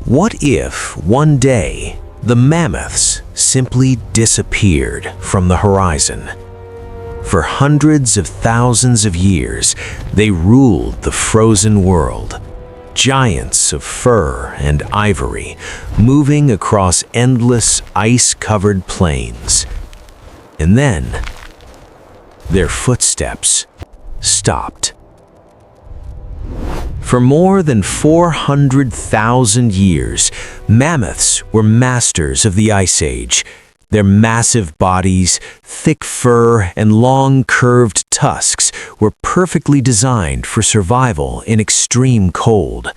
What if, one day, the mammoths simply disappeared from the horizon? For hundreds of thousands of years, they ruled the frozen world. Giants of fur and ivory, moving across endless ice-covered plains. And then, their footsteps stopped. For more than 400,000 years, mammoths were masters of the Ice Age. Their massive bodies, thick fur, and long curved tusks were perfectly designed for survival in extreme cold.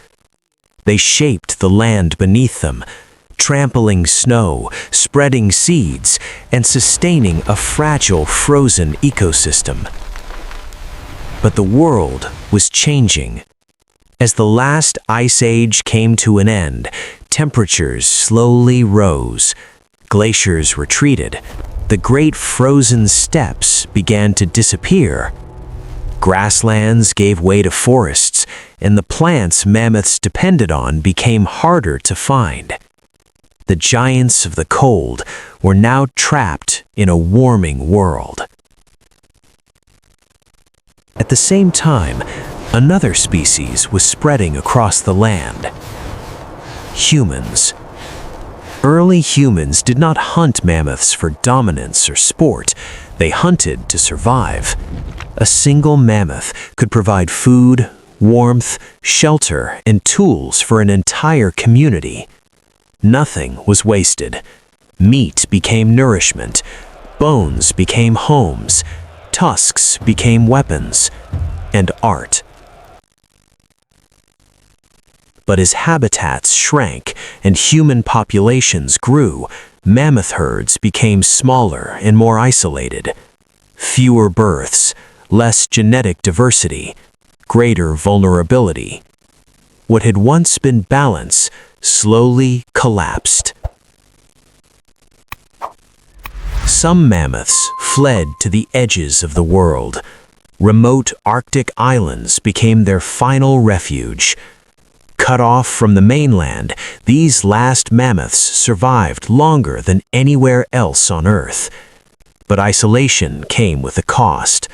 They shaped the land beneath them, trampling snow, spreading seeds, and sustaining a fragile frozen ecosystem. But the world was changing. As the last ice age came to an end, temperatures slowly rose. Glaciers retreated. The great frozen steppes began to disappear. Grasslands gave way to forests, and the plants mammoths depended on became harder to find. The giants of the cold were now trapped in a warming world. At the same time, another species was spreading across the land. Humans. Early humans did not hunt mammoths for dominance or sport. They hunted to survive. A single mammoth could provide food, warmth, shelter, and tools for an entire community. Nothing was wasted. Meat became nourishment. Bones became homes. Tusks became weapons. And art. But as habitats shrank and human populations grew, mammoth herds became smaller and more isolated. Fewer births, less genetic diversity, greater vulnerability. What had once been balance slowly collapsed. Some mammoths fled to the edges of the world. Remote Arctic islands became their final refuge. Cut off from the mainland, these last mammoths survived longer than anywhere else on Earth. But isolation came with a cost.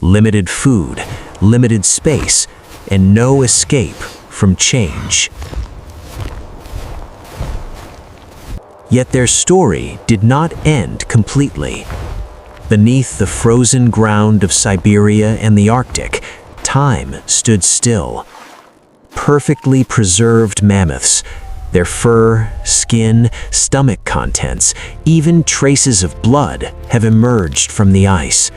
Limited food, limited space, and no escape from change. Yet their story did not end completely. Beneath the frozen ground of Siberia and the Arctic, time stood still. Perfectly preserved mammoths, their fur, skin, stomach contents, even traces of blood have emerged from the ice.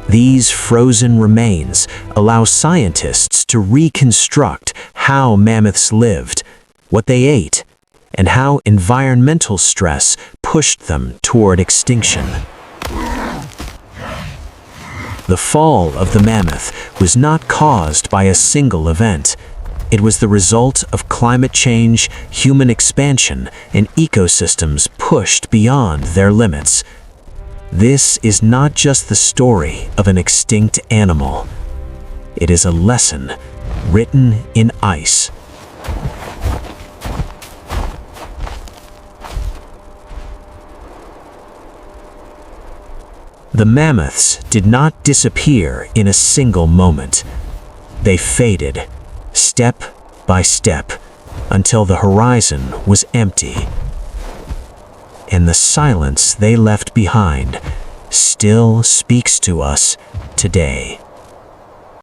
These frozen remains allow scientists to reconstruct how mammoths lived, what they ate, and how environmental stress pushed them toward extinction. The fall of the mammoth was not caused by a single event. It was the result of climate change, human expansion, and ecosystems pushed beyond their limits. This is not just the story of an extinct animal. It is a lesson written in ice. The mammoths did not disappear in a single moment. They faded, step by step, until the horizon was empty. And the silence they left behind still speaks to us today.